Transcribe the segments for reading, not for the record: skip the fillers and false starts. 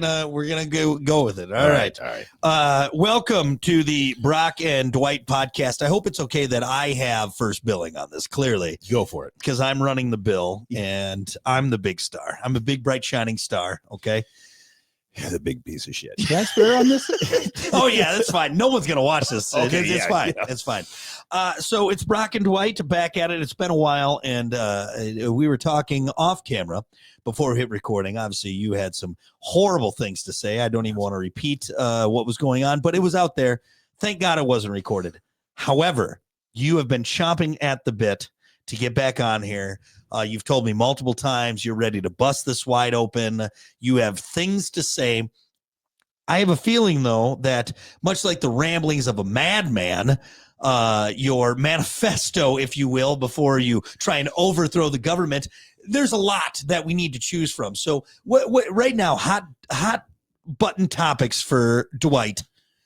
We're gonna go with it. All right. Welcome to the Brock and Dwight podcast. I hope it's okay that I have first billing on this. Clearly, go for it, because I'm running the bill and I'm the big star. I'm a big, bright, shining star. Okay. Yeah, the big piece of shit. Can I swear on this? Oh yeah, that's fine. No one's gonna watch this. Okay, it's fine. Yeah. It's fine. So it's Brock and Dwight back at it. It's been a while, and we were talking off camera before we hit recording. Obviously, you had some horrible things to say. I don't even want to repeat what was going on, but it was out there. Thank God it wasn't recorded. However, you have been chomping at the bit to get back on here. You've told me multiple times you're ready to bust this wide open. You have things to say. I have a feeling, though, that much like the ramblings of a madman, your manifesto, if you will, before you try and overthrow the government, there's a lot that we need to choose from. So what right now, hot button topics for Dwight.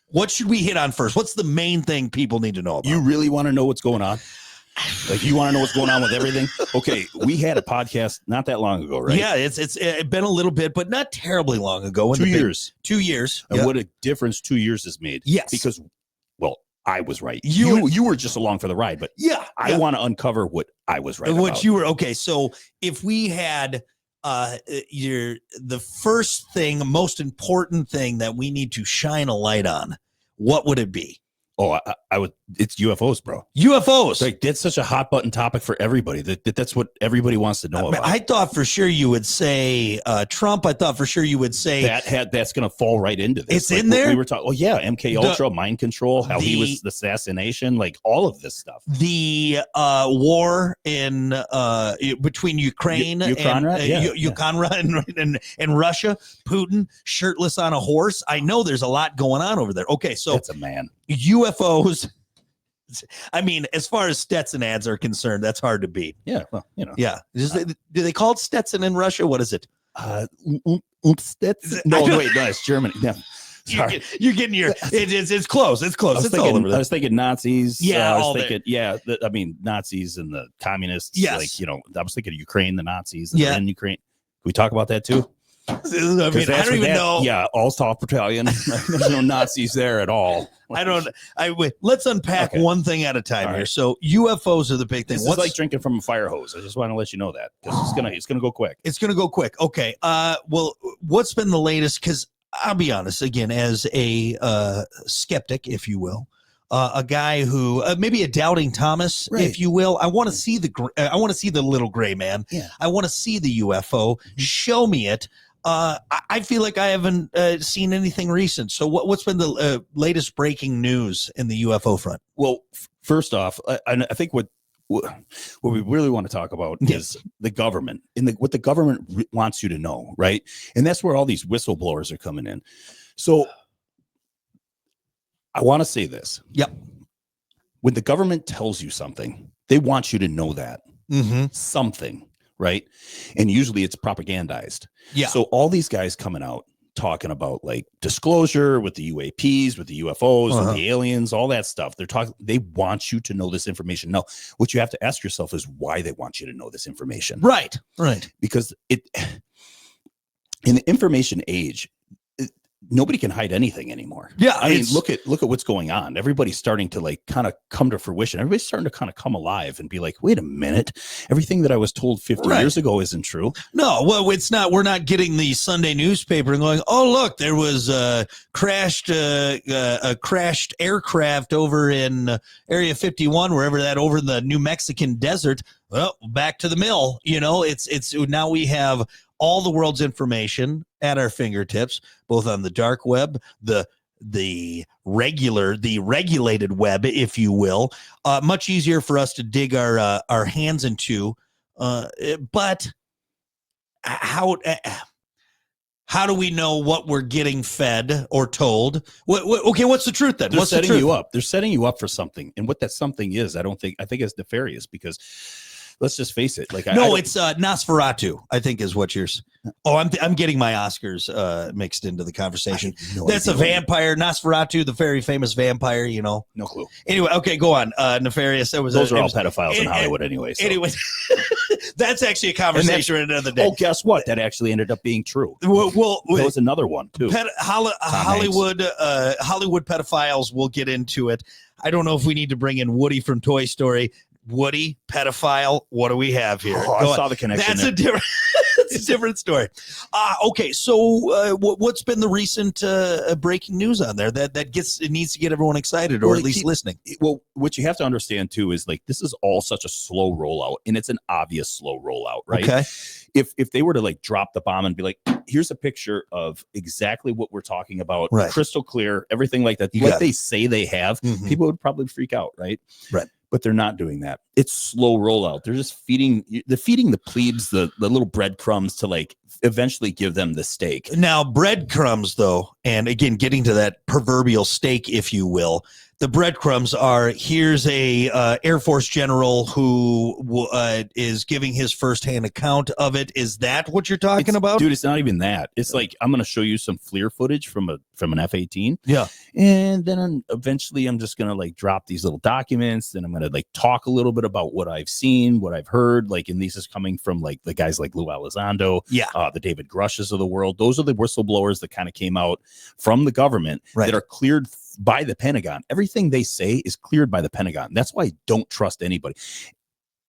What should we hit on first? What's the main thing people need to know about? You really want to know what's going on? Like, you want to know what's going on with everything? Okay, we had a podcast not that long ago, right? Yeah, it's been a little bit, but not terribly long ago. 2 years. 2 years. And what a difference 2 years has made. Yes. Because, well, I was right. You were just along for the ride, but yeah, I want to uncover what I was right what about. You were. Okay, so if we had the first thing, most important thing that we need to shine a light on, what would it be? Oh, I would. It's UFOs, bro. UFOs. Like, that's such a hot button topic for everybody. That's what everybody wants to know about. I thought for sure you would say Trump. I thought for sure you would say that's going to fall right into this. It's like, in there. We were talking. Oh yeah, MK Ultra, mind control, how he was the assassination, like all of this stuff. The war in between Ukraine and Russia. Putin shirtless on a horse. I know there's a lot going on over there. Okay, so that's a man. UFOs. I mean, as far as Stetson ads are concerned, that's hard to beat. Yeah, well, you know. Yeah. Do they call it Stetson in Russia? What is it? Stetson? No, wait, no, it's German. Yeah. Sorry. You're getting your. It's close. It's close. I was thinking Nazis. Yeah, I mean, Nazis and the communists. Yes. Like, you know, I was thinking Ukraine, the Nazis, and then Ukraine. Can we talk about that too? I mean, I don't even know. Yeah, all-star battalion. There's no Nazis there at all. Let's unpack one thing at a time here. So UFOs are the big thing. It's like drinking from a fire hose. I just want to let you know that, because it's gonna go quick. It's gonna go quick. Okay. Well, what's been the latest? Because I'll be honest, again, as a skeptic, if you will, a guy who maybe a doubting Thomas, right, if you will. I want to see the little gray man. Yeah. I want to see the UFO. Show me it. I feel like I haven't seen anything recent. So what's been the latest breaking news in the UFO front? Well, first off, I think what we really want to talk about is the government and what the government wants you to know, right? And that's where all these whistleblowers are coming in. So I want to say this. Yep. When the government tells you something, they want you to know that something. Right. And usually it's propagandized. Yeah. So all these guys coming out talking about like disclosure with the UAPs, with the UFOs, with the aliens, all that stuff. They want you to know this information. Now, what you have to ask yourself is why they want you to know this information. Right. Right. Because in the information age, nobody can hide anything anymore. Yeah. I mean, look at what's going on. Everybody's starting to like kind of come to fruition. Everybody's starting to kind of come alive and be like, wait a minute, everything that I was told 50 years ago isn't true. No, well, it's not. We're not getting the Sunday newspaper and going, oh, look, there was a crashed aircraft over in Area 51, wherever that, over in the New Mexican desert. Well, back to the mill. You know, it's now we have all the world's information at our fingertips, both on the dark web, the regulated web, if you will. Much easier for us to dig our hands into. But how do we know what we're getting fed or told? Okay, what's the truth then? They're setting you up. They're setting you up for something, and what that something is, I think it's nefarious, because let's just face it. Like, No, it's Nosferatu, I think is what you're. Oh, I'm getting my Oscars mixed into the conversation. That's a vampire, Nosferatu, the very famous vampire. You know, no clue. Anyway, okay, go on. Nefarious. Those are all pedophiles in Hollywood, anyway. So. Anyway, that's actually a conversation for another day. Oh, guess what? That actually ended up being true. Well, there was another one too. Hollywood pedophiles. We'll get into it. I don't know if we need to bring in Woody from Toy Story. Woody, pedophile. What do we have here? Oh, I saw the connection. That's a different. It's a different story. Okay, so what's been the recent breaking news on there that needs to get everyone excited, or at least listening? Well, what you have to understand too is like this is all such a slow rollout, and it's an obvious slow rollout, right? Okay. If they were to like drop the bomb and be like, here's a picture of exactly what we're talking about, right. Crystal clear, everything like that, what they say they have, people would probably freak out, right? Right. But they're not doing that. It's slow rollout. They're just feeding the plebes the little breadcrumbs to like eventually give them the steak. Now, breadcrumbs, though, and again, getting to that proverbial steak, if you will, the breadcrumbs are here's a Air Force general who is giving his firsthand account of it. Is that what you're talking about? Dude, it's not even that. It's like I'm going to show you some FLIR footage from an F-18. Yeah. And then eventually I'm just going to like drop these little documents. Then I'm going to like talk a little bit about what I've seen, what I've heard. Like, and this is coming from like the guys like Lou Elizondo, the David Grushes of the world. Those are the whistleblowers that kind of came out from the government that are cleared by the Pentagon. Everything they say is cleared by the Pentagon. That's why I don't trust anybody.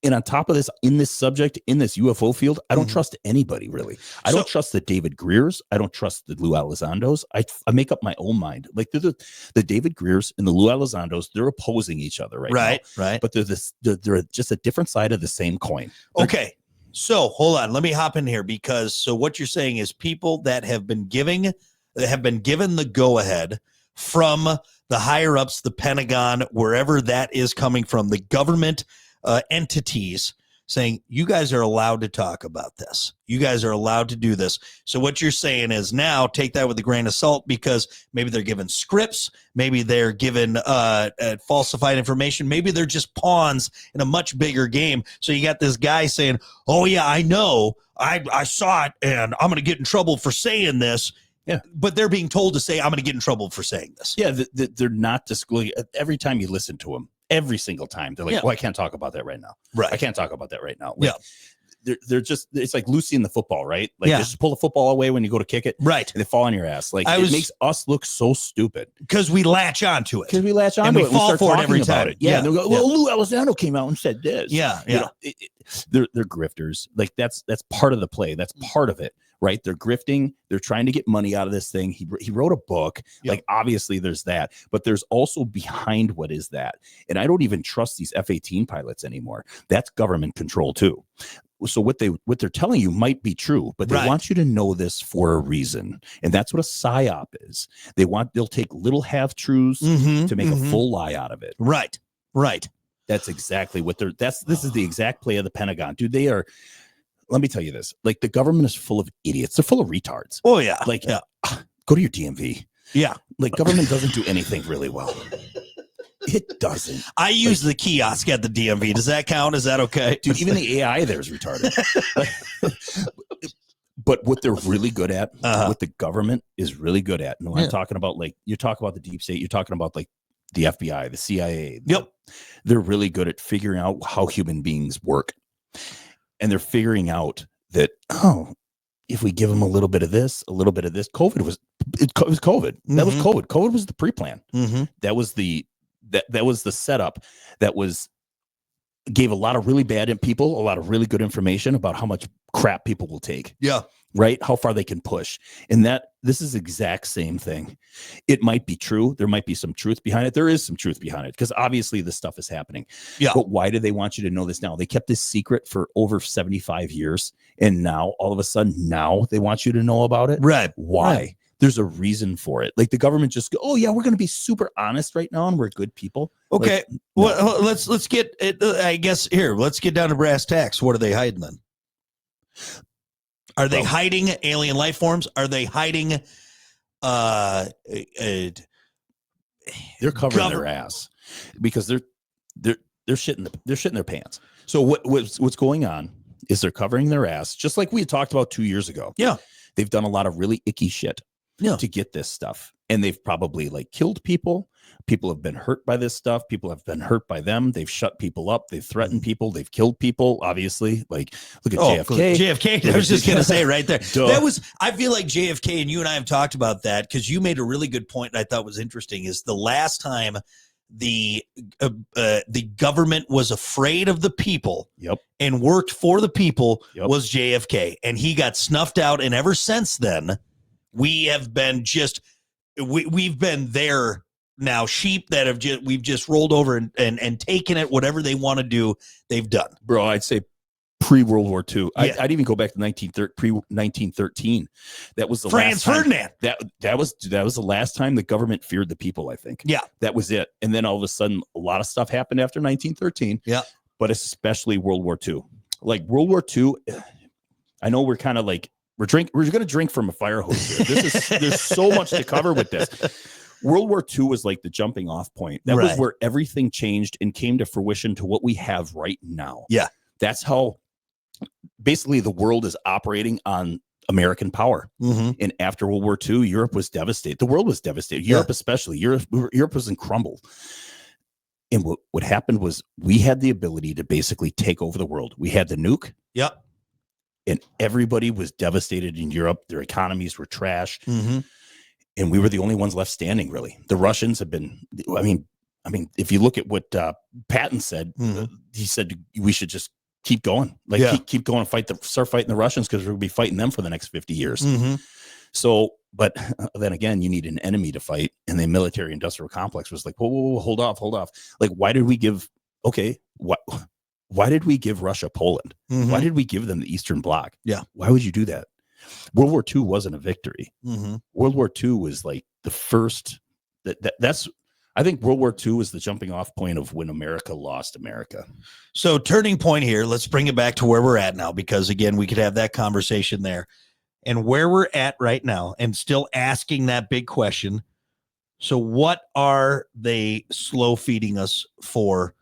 And on top of this, in this subject, in this UFO field, I don't trust anybody, really. I don't trust the David Greers. I don't trust the Lou Elizondos. I make up my own mind. Like the David Greers and the Lou Elizondos, they're opposing each other right now. Right. But they're just a different side of the same coin. Okay. So hold on. Let me hop in here because so what you're saying is people that have been given the go-ahead from the higher ups, the Pentagon, wherever that is coming from, the government entities saying, you guys are allowed to talk about this. You guys are allowed to do this. So what you're saying is now take that with a grain of salt because maybe they're given scripts. Maybe they're given falsified information. Maybe they're just pawns in a much bigger game. So you got this guy saying, oh, yeah, I know. I saw it and I'm going to get in trouble for saying this. Yeah, but they're being told to say, I'm going to get in trouble for saying this. Yeah, they're not disclosing. Every time you listen to them, every single time, they're like, oh, I can't talk about that right now. Right. I can't talk about that right now. Like, they're just, it's like Lucy in the football, right? Like, just pull the football away when you go to kick it. Right. And they fall on your ass. Like, it makes us look so stupid. Because we latch onto it. Because we latch onto it. And we fall for it every time. Yeah. And they'll go, well, Lou Elizondo came out and said this. Yeah. You know, they're grifters. Like, that's part of the play. That's part of it. Right. They're grifting. They're trying to get money out of this thing. He wrote a book. Like, obviously there's that, but there's also behind what is that. And I don't even trust these F-18 pilots anymore. That's government control too. So what they're telling you might be true, but they want you to know this for a reason. And that's what a psyop is. They'll take little half truths to make a full lie out of it. Right. Right. That's exactly what this is the exact play of the Pentagon. Dude, they are. Let me tell you this. Like, the government is full of idiots. They're full of retards. Oh, yeah. Like, go to your DMV. Yeah. Like, government doesn't do anything really well. It doesn't. I use the kiosk at the DMV. Does that count? Is that okay? Dude, even the AI there is retarded. But what they're really good at, what the government is really good at, and when I'm talking about, like, you talk about the deep state, you're talking about, like, the FBI, the CIA. They're really good at figuring out how human beings work. And they're figuring out that, if we give them a little bit of this, COVID was COVID. That was COVID. COVID was the pre-plan. That was the setup that gave a lot of really bad people a lot of really good information about how much crap people will take. Yeah. Right. How far they can push. And this is the exact same thing. It might be true. There might be some truth behind it. There is some truth behind it because obviously this stuff is happening. Yeah. But why do they want you to know this now? They kept this secret for over 75 years. And now all of a sudden they want you to know about it. Right. Why? Right. There's a reason for it. Like, the government just go, oh yeah, we're going to be super honest right now. And we're good people. Okay. Like, well, let's get it. I guess here, let's get down to brass tacks. What are they hiding then? Are they hiding alien life forms? Are they hiding they're covering their ass because they're shitting their pants. So what's going on is they're covering their ass, just like we had talked about 2 years ago. Yeah. They've done a lot of really icky shit to get this stuff. And they've probably like killed people. People have been hurt by this stuff. People have been hurt by them. They've shut people up. They've threatened people. They've killed people, obviously. Like, look at JFK. JFK. I was just going to say right there. Duh. I feel like JFK, and you and I have talked about that because you made a really good point and I thought was interesting, is the last time the government was afraid of the people and worked for the people was JFK. And he got snuffed out. And ever since then, we have been we've been there now, sheep that have we've just rolled over and taken it. Whatever they want to do, they've done. Bro, I'd say pre-World War II. I'd even go back to pre-1913. That was the Franz Ferdinand. That was the last time the government feared the people, I think. Yeah. That was it. And then all of a sudden, a lot of stuff happened after 1913. Yeah. But especially World War II. Like World War II, I know we're kind of like, we're going to drink from a fire hose here. There's so much to cover with this. World War II was like the jumping off point. That was where everything changed and came to fruition to what we have right now. Yeah. That's how basically the world is operating on American power. And after World War II, Europe was devastated. The world was devastated. Europe, especially. Europe was in crumble. And what happened was we had the ability to basically take over the world. We had the nuke. Yep. And everybody was devastated in Europe. Their economies were trash. And we were the only ones left standing, really. The Russians have been, I mean, if you look at what Patton said, he said we should just keep going. Like keep going and start fighting the Russians because we're going to be fighting them for the next 50 years. So, but then again, you need an enemy to fight. And the military industrial complex was like, whoa, hold off. Like, why did we give Russia Poland? Why did we give them the Eastern Bloc? Yeah. Why would you do that? World War II wasn't a victory. World War II was like the first that's I think World War II was the jumping off point of when America lost America. So turning point here, let's bring it back to where we're at now, because again, we could have that conversation there and where we're at right now and still asking that big question. So what are they slow feeding us for?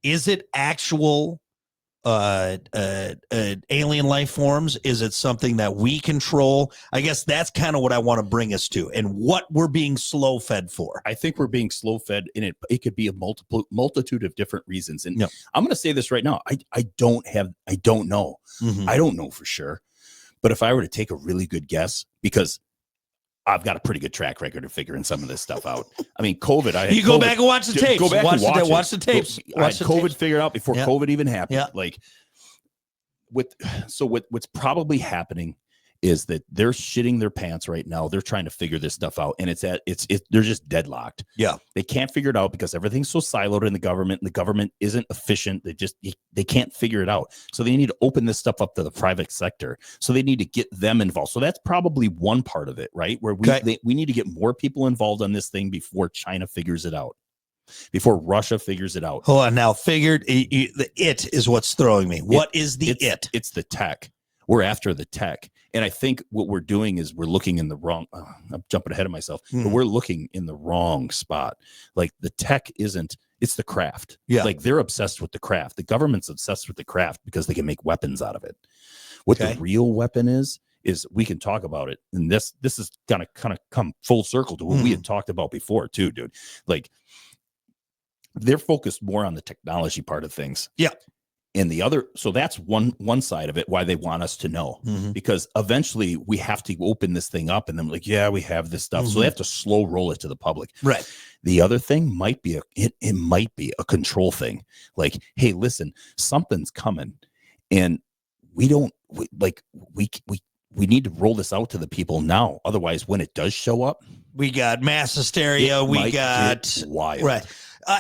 Is it actual alien life forms? Is it something that we control? I guess that's kind of what I want to bring us to, and what we're being slow fed for. I think we're being slow fed, and it could be a multitude of different reasons. And I'm going to say this right now. I don't know. I don't know for sure. But if I were to take a really good guess, because I've got a pretty good track record of figuring some of this stuff out. I mean, COVID. You go back and watch the tapes. Go back and watch the tapes. I had COVID figured out before COVID even happened. Yeah. Like, what's probably happening is that they're shitting their pants right now. They're trying to figure this stuff out, and they're just deadlocked. Yeah, they can't figure it out because everything's so siloed in the government. And the government isn't efficient. They can't figure it out. So they need to open this stuff up to the private sector. So they need to get them involved. So that's probably one part of it, right? Where we need to get more people involved on this thing before China figures it out, before Russia figures it out. Hold on, now the it is what's throwing me. What is the it? It's the tech. We're after the tech. And I think what we're doing is we're looking in the wrong, I'm jumping ahead of myself, but we're looking in the wrong spot. Like the tech it's the craft. Yeah. Like they're obsessed with the craft. The government's obsessed with the craft because they can make weapons out of it. What the real weapon is we can talk about it. And this is gonna kind of come full circle to what we had talked about before too, dude. Like they're focused more on the technology part of things. Yeah. And the other, so that's one side of it, why they want us to know, because eventually we have to open this thing up and then like, yeah, we have this stuff. So they have to slow roll it to the public. Right. The other thing might be it might be a control thing. Like, hey, listen, something's coming and we need to roll this out to the people now. Otherwise, when it does show up, we got mass hysteria. We got wild. Right.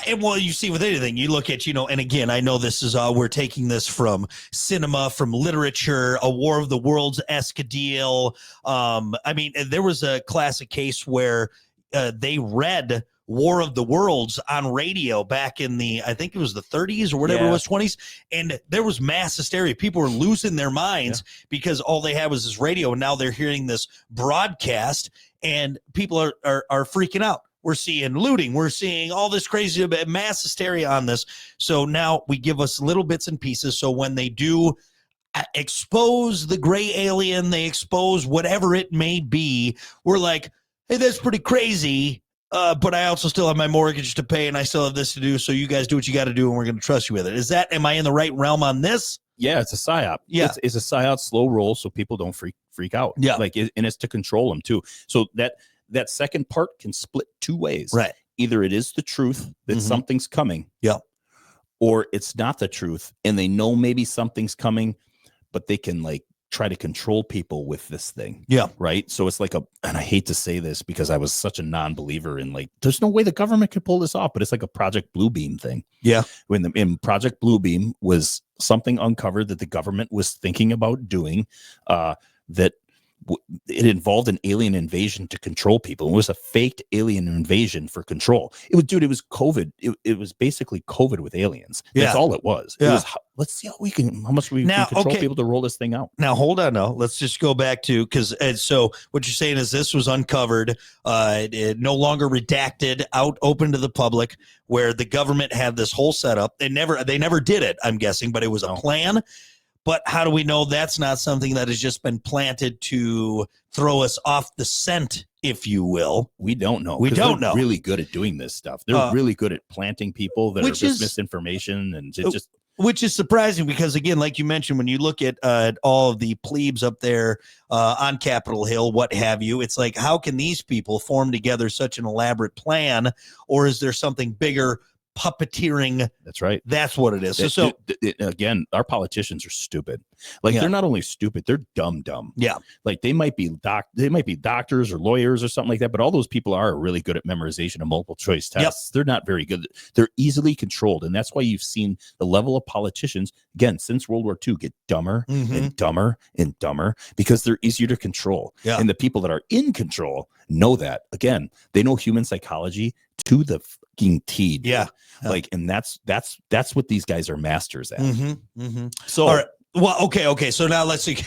And well, you see with anything, you look at, and again, I know this is, we're taking this from cinema, from literature, a War of the Worlds-esque deal. I mean, there was a classic case where they read War of the Worlds on radio back in I think it was the 30s or whatever it was, 20s. And there was mass hysteria. People were losing their minds because all they had was this radio. And now they're hearing this broadcast and people are freaking out. we're seeing looting, we're seeing all this crazy mass hysteria on this. So now we give us little bits and pieces. So when they do expose the gray alien, they expose whatever it may be, we're like, hey, that's pretty crazy. But I also still have my mortgage to pay and I still have this to do. So you guys do what you got to do and we're going to trust you with it. Am I in the right realm on this? Yeah, it's a psyop. Yeah. It's a psyop, slow roll, so people don't freak out. Yeah. And it's to control them too. So that second part can split two ways. Right. Either it is the truth that something's coming. Yeah. Or it's not the truth and they know maybe something's coming, but they can like try to control people with this thing. Yeah. Right. So it's like and I hate to say this because I was such a non-believer in like, there's no way the government could pull this off, but it's like a Project Bluebeam thing. Yeah. In Project Bluebeam was something uncovered that the government was thinking about doing, that it involved an alien invasion to control people. It was a faked alien invasion for control. It was COVID. It was basically COVID with aliens. That's all it was. Yeah. It was, let's see how much we can control people to roll this thing out. Now, hold on. No, let's just go back to, so what you're saying is this was uncovered, it no longer redacted, out open to the public, where the government had this whole setup. They never did it, I'm guessing, but it was a plan. But how do we know that's not something that has just been planted to throw us off the scent, if you will? We don't know. We don't know. Really good at doing this stuff. They're really good at planting people that are just misinformation, and which is surprising because, again, like you mentioned, when you look at all of the plebes up there on Capitol Hill, what have you, it's like, how can these people form together such an elaborate plan, or is there something bigger? Puppeteering. That's right. That's what it is. So again, our politicians are stupid. Like they're not only stupid, they're dumb. Yeah. Like they might be doctors or lawyers or something like that, but all those people are really good at memorization of multiple choice tests. Yep. They're not very good. They're easily controlled. And that's why you've seen the level of politicians, again, since World War II, get dumber and dumber and dumber because they're easier to control. Yeah. And the people that are in control know that. Again, they know human psychology to the fucking T. Dude. Yeah. Like, and that's what these guys are masters at. So, all right. Well, okay. So now let's see.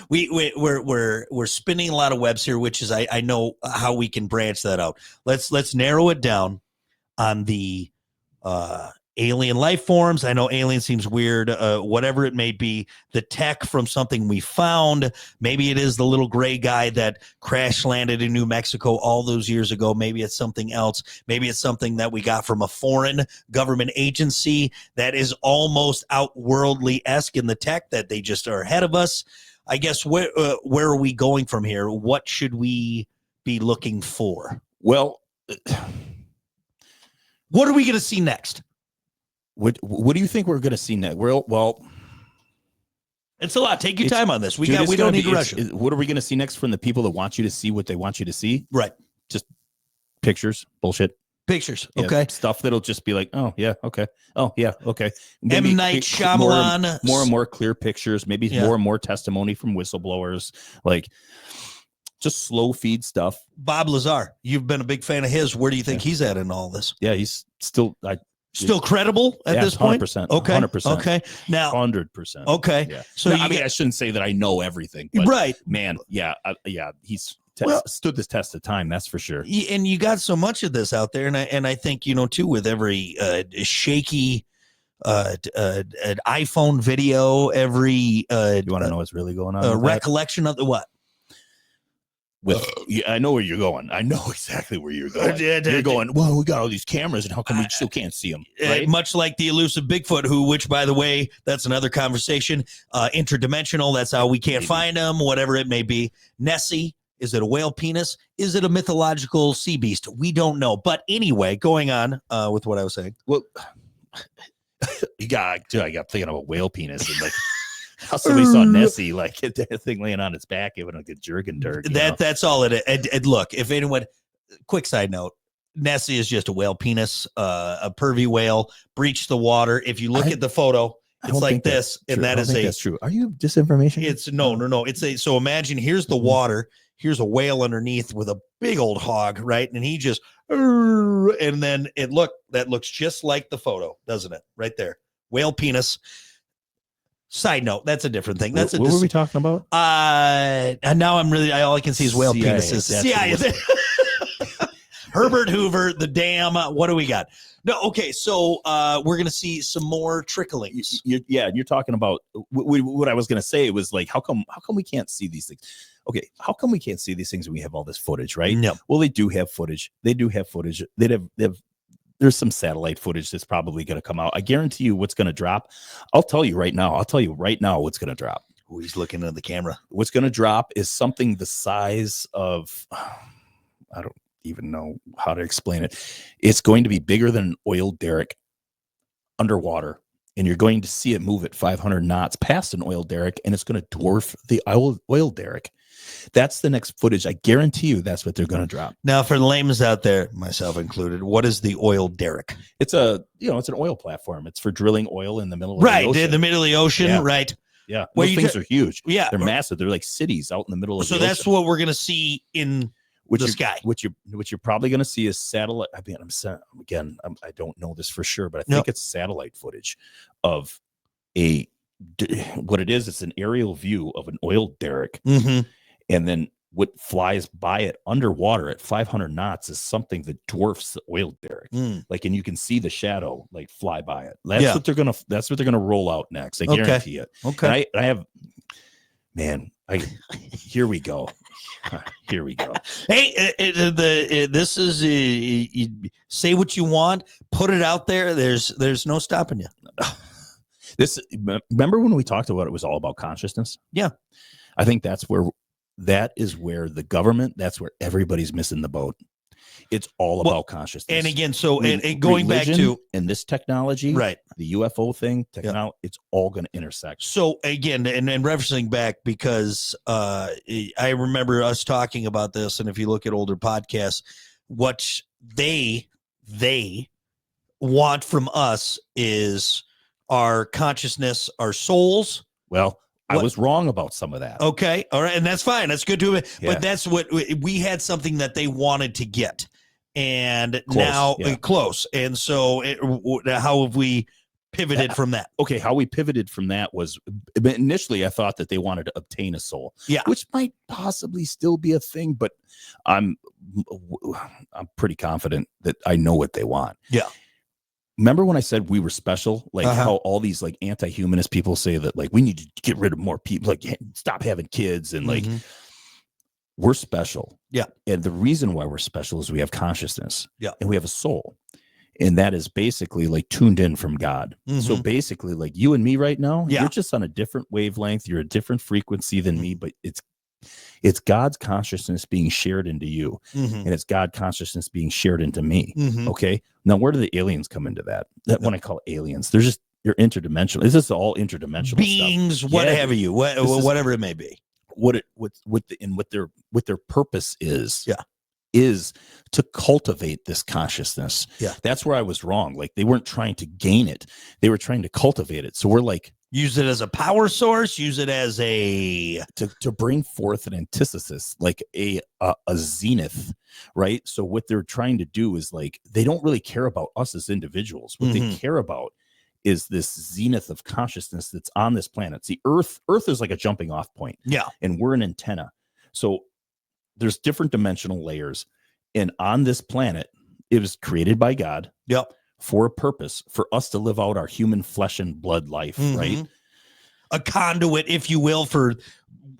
we're spinning a lot of webs here, which is I know how we can branch that out. Let's narrow it down on the alien life forms. I know alien seems weird, whatever it may be, the tech from something we found. Maybe it is the little gray guy that crash landed in New Mexico all those years ago. Maybe it's something else. Maybe it's something that we got from a foreign government agency that is almost outworldly-esque in the tech, that they just are ahead of us. I guess where are we going from here? What should we be looking for? Well, what are we going to see next? What do you think we're going to see next? Well, it's a lot. Take your time on this. We don't need to rush it. What are we going to see next from the people that want you to see what they want you to see? Right. Just pictures, bullshit. Pictures. Yeah, okay. Stuff that'll just be like, oh yeah, okay. Oh yeah, okay. M. Night Shyamalan. More and more clear pictures. Maybe more and more testimony from whistleblowers. Like just slow feed stuff. Bob Lazar. You've been a big fan of his. Where do you think he's at in all this? Yeah, he's still. Still credible at this point? 100%. Okay. 100%. Okay. Now 100%. Okay. Yeah. So now, I shouldn't say that I know everything. But right. Man, yeah, he's stood this test of time, that's for sure. And you got so much of this out there, and I think too, with every shaky an iPhone video, every you want to know what's really going on? Recollection of the what? I know where you're going. I know exactly where you're going. You're going, well, we got all these cameras, and how come we still can't see them? Right? Much like the elusive Bigfoot, which, by the way, that's another conversation. Interdimensional, that's how we can't find them, whatever it may be. Nessie, is it a whale penis? Is it a mythological sea beast? We don't know. But anyway, going on with what I was saying. Well, I got thinking of a whale penis and like. How somebody saw Nessie like that thing laying on its back, giving like a jerk and dirt. That's all it is. And look, if anyone, quick side note, Nessie is just a whale penis, a pervy whale, breached the water. If you look at the photo, it's like this, and that's true. Are you disinformation? It's no. So imagine here's the water, here's a whale underneath with a big old hog, right? And he just, and then that looks just like the photo, doesn't it? Right there, whale penis. Side note, that's a different thing. What were we talking about? And now all I can see is whale penises. CIA. Herbert Hoover, the dam. What do we got? No, okay. So we're gonna see some more tricklings. You're talking about what I was going to say was like, how come we can't see these things? Okay, how come we can't see these things when we have all this footage, right? No. Well, they do have footage. There's some satellite footage that's probably going to come out. I guarantee you what's going to drop. I'll tell you right now what's going to drop. Ooh, he's looking at the camera. What's going to drop is something the size of, I don't even know how to explain it. It's going to be bigger than an oil derrick underwater, and you're going to see it move at 500 knots past an oil derrick, and it's going to dwarf the oil derrick. That's the next footage. I guarantee you that's what they're going to drop. Now, for the layman's out there, myself included, what is the oil derrick? It's an oil platform. It's for drilling oil in the middle of the ocean. In the middle of the ocean, Yeah. right? Yeah. Well, Those things are huge. Yeah. They're massive. They're like cities out in the middle of So the that's ocean. what we're gonna see in the sky. What you're probably going to see is satellite. I mean, I don't know this for sure, but I No. think it's satellite footage of what it is. It's an aerial view of an oil derrick, Mm-hmm. and then what flies by it underwater at 500 knots is something that dwarfs the oil derrick. Like, and you can see the shadow like fly by it. That's what they're gonna roll out next. I guarantee it. Okay. And I have, man. Here we go. Here we go. Hey, this is you say what you want, put it out there. There's no stopping you. Remember when we talked about it was all about consciousness? Yeah. I think that is where the government, that's where everybody's missing the boat. It's all about consciousness. And again, so and going back to and this technology, right, the UFO thing, technology, it's all going to intersect. So again, and referencing back, because I remember us talking about this, and if you look at older podcasts, what they want from us is our consciousness, our souls. Well, I was wrong about some of that. Okay. All right. And that's fine. That's good to Yeah. But that's what we had, something that they wanted to get. And Close, now yeah. close. And so how have we pivoted from that? Okay. How we pivoted from that was initially I thought that they wanted to obtain a soul. Yeah. Which might possibly still be a thing, but I'm pretty confident that I know what they want. Yeah. Remember when I said we were special? Like Uh-huh. how all these like anti-humanist people say that like we need to get rid of more people, like stop having kids, and like Mhm. we're special. Yeah. And the reason why we're special is we have consciousness. Yeah. And we have a soul. And that is basically like tuned in from God. So Mhm. basically, like you and me right now, Yeah. you're just on a different wavelength. You're a different frequency than me, but it's God's consciousness being shared into you, Mhm. and it's God consciousness being shared into me. Mhm. Okay. Now, where do the aliens come into that? When I call aliens, they're interdimensional. This is all interdimensional Beings, stuff. whatever you, This is- whatever it may be. What their purpose is. Yeah. Is to cultivate this consciousness. Yeah. That's where I was wrong. Like they weren't trying to gain it. They were trying to cultivate it. So we're like, Use it as a power source. Use it as a to bring forth an antithesis, like a zenith, right? So what they're trying to do is like they don't really care about us as individuals. What they care about is this zenith of consciousness that's on this planet. See, Earth is like a jumping off point. Yeah. And we're an antenna. So there's different dimensional layers. And on this planet, it was created by God. Yep. For a purpose, for us to live out our human flesh and blood life, right? A conduit, if you will, for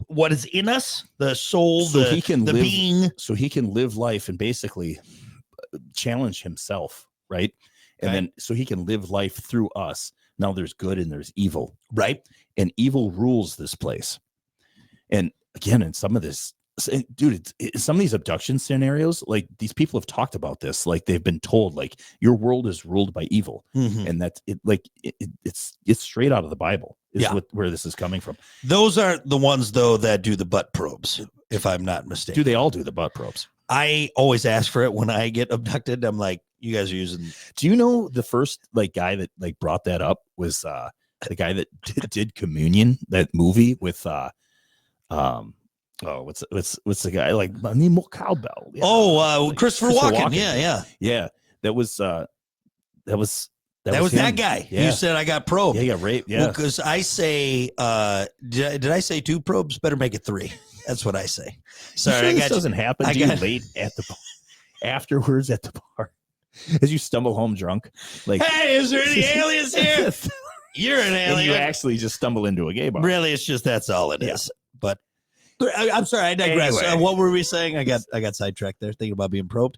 what is in us, the soul, So the he can the live- being. So he can live life and basically challenge himself, right? And Okay. then so he can live life through us. Now there's good and there's evil, Right. and evil rules this place. And again, in some of this, dude, some of these abduction scenarios, like these people have talked about this, like they've been told, like your world is ruled by evil, and that's it. Like it's straight out of the Bible. Is Yeah. where this is coming from. Those are the ones, though, that do the butt probes, if I'm not mistaken. Do they all do the butt probes? I always ask for it when I get abducted. I'm like, you guys are using. Do you know the first like guy that like brought that up was the guy that did Communion, that movie with what's the guy, like I need more cowbell. Yeah. Like Christopher Walken. Yeah. Yeah. That was That was that him. guy. Yeah. You said I got probed. Yeah, he got raped. Yeah. Because I say, did I say 2 probes? Better make it 3. That's what I say. Sorry, Sorry, I this got you. doesn't happen I to you got- late at the afterwards at the bar, as you stumble home drunk, like, hey, is there any aliens here? You're an and you alien. actually just stumble into a gay bar. Really, it's just that's all it Yeah. is. But I'm sorry, I digress. Anyway. What were we saying? I got sidetracked there, thinking about being probed.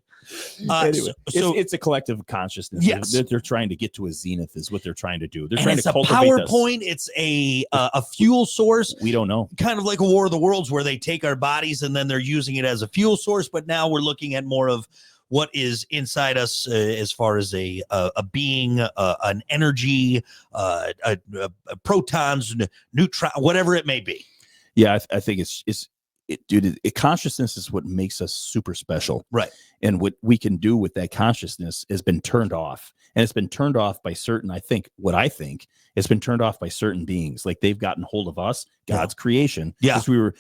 Anyway, so it's a collective consciousness. Yes. They're trying to get to a zenith is what they're trying to do. They're and trying it's to a cultivate PowerPoint. It's a fuel source, We don't know. kind of like a War of the Worlds, where they take our bodies and then they're using it as a fuel source. But now we're looking at more of what is inside us as far as a being, an energy, protons, neutron, whatever it may be. Yeah, I think dude, consciousness is what makes us super special. Right. And what we can do with that consciousness has been turned off. And it's been turned off by certain, I think it's been turned off by certain beings. Like they've gotten hold of us, God's creation. Yeah. Because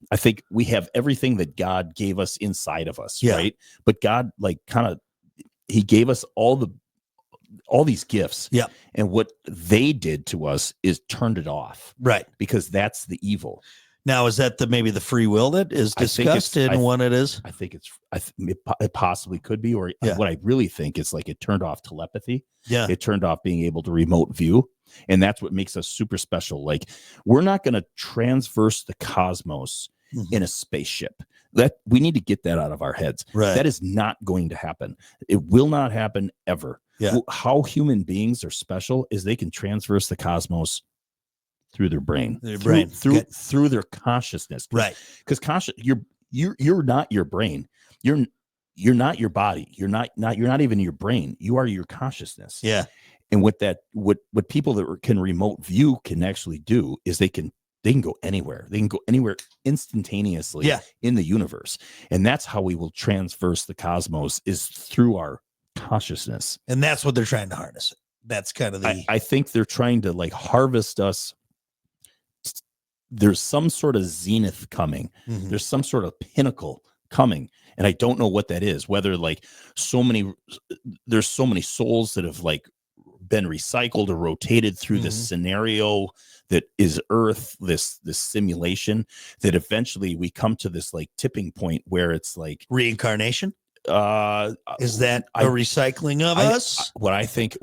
I think we have everything that God gave us inside of us. Yeah. Right. But God, like, he gave us all these gifts. Yeah. And what they did to us is turned it off. Right. Because that's the evil. Now, is that maybe the free will that is I think discussed in what it is? I think it possibly could be, or Yeah. what I really think is like it turned off telepathy. Yeah. It turned off being able to remote view. And that's what makes us super special. Like we're not going to transverse the cosmos in a spaceship. That we need to get that out of our heads. Right. That is not going to happen. It will not happen ever. Yeah. How human beings are special is they can transverse the cosmos through their brain, through their consciousness. Right. Because you're not your brain. You're not your body. You're not even your brain. You are your consciousness. Yeah. And what people that can remote view can actually do is they can go anywhere. They can go anywhere instantaneously in the universe. And that's how we will transverse the cosmos, is through our consciousness. And that's what they're trying to harness. That's kind of I think they're trying to like harvest us. There's some sort of zenith coming. Mhm. There's some sort of pinnacle coming. And I don't know what that is, whether like there's so many souls that have like been recycled or rotated through this scenario that is Earth, this simulation, that eventually we come to this like tipping point where it's like reincarnation. Is that a recycling of us? What I think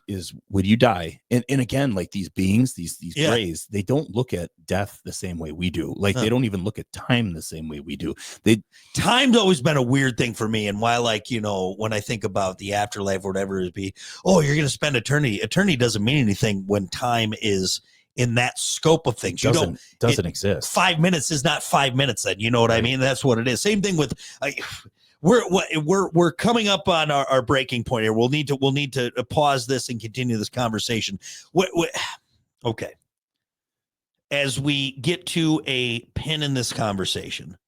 is when you die, and again, like these beings, these grays, they don't look at death the same way we do. Like they don't even look at time the same way we do. Time's always been a weird thing for me, and why, like, you know, when I think about the afterlife or whatever it be, oh, you're going to spend eternity. Eternity doesn't mean anything when time is in that scope of things. Doesn't exist. 5 minutes is not 5 minutes. Then you know what I mean. That's what it is. Same thing with. We're coming up on our breaking point here. We'll need to pause this and continue this conversation. Okay. As we get to a pin in this conversation,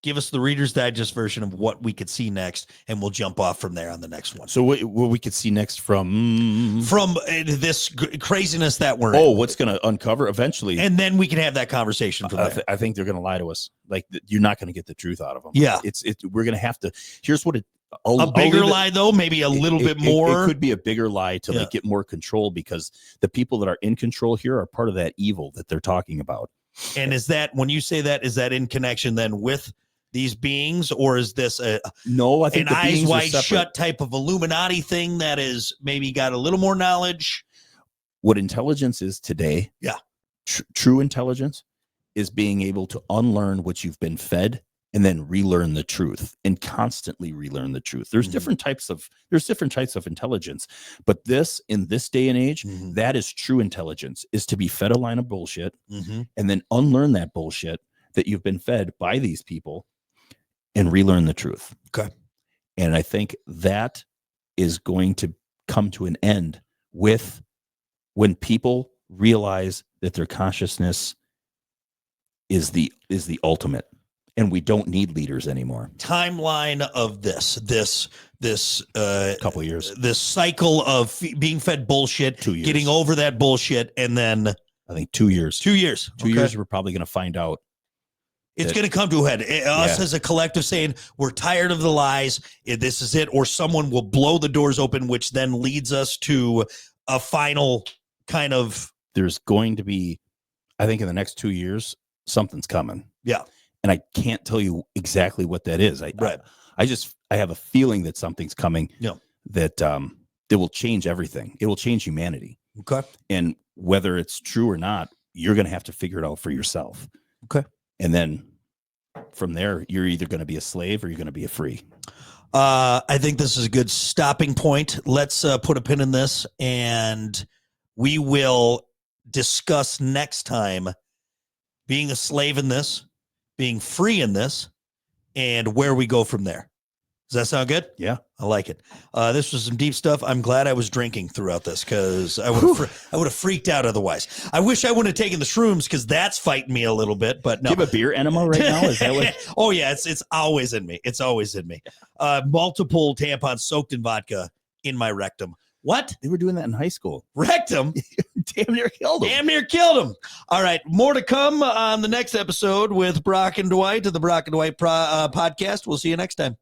give us the Reader's Digest version of what we could see next, and we'll jump off from there on the next one. So what we could see next from this craziness that we're in. What's going to uncover eventually, and then we can have that conversation from there. I think they're going to lie to us. Like you're not going to get the truth out of them. Yeah, we're going to have to. Here's what a bigger lie though, maybe a little bit more. It could be a bigger lie to like get more control, because the people that are in control here are part of that evil that they're talking about. And is that, when you say that, is that in connection then with these beings, or is this no? I think an eyes wide shut type of Illuminati thing that is maybe got a little more knowledge? What intelligence is today, true intelligence, is being able to unlearn what you've been fed and then relearn the truth, and constantly relearn the truth. There's different types of intelligence, but in this day and age, that is true intelligence, is to be fed a line of bullshit and then unlearn that bullshit that you've been fed by these people and relearn the truth. Okay. And I think that is going to come to an end with when people realize that their consciousness is the ultimate, and we don't need leaders anymore. Timeline of this couple of years, this cycle of being fed bullshit, 2 years, getting over that bullshit, and then I think 2 years. 2 years. 2 years, we're probably going to find out. It's going to come to a head. Us as a collective saying we're tired of the lies. This is it, or someone will blow the doors open, which then leads us to a final kind of. There's going to be, I think, in the next 2 years, something's coming. Yeah, and I can't tell you exactly what that is. I have a feeling that something's coming. Yeah. That that will change everything. It will change humanity. Okay. And whether it's true or not, you're going to have to figure it out for yourself. Okay. And then from there, you're either going to be a slave or you're going to be a free. I think this is a good stopping point. Let's put a pin in this, and we will discuss next time being a slave in this, being free in this, and where we go from there. Does that sound good? Yeah. I like it. This was some deep stuff. I'm glad I was drinking throughout this because I would have freaked out otherwise. I wish I wouldn't have taken the shrooms because that's fighting me a little bit. But no. Do you have a beer enema right now? Is that what? Oh yeah, it's always in me. It's always in me. Multiple tampons soaked in vodka in my rectum. What? They were doing that in high school. Rectum? Damn near killed him. Damn near killed him. All right, more to come on the next episode with Brock and Dwight of the Brock and Dwight podcast. We'll see you next time.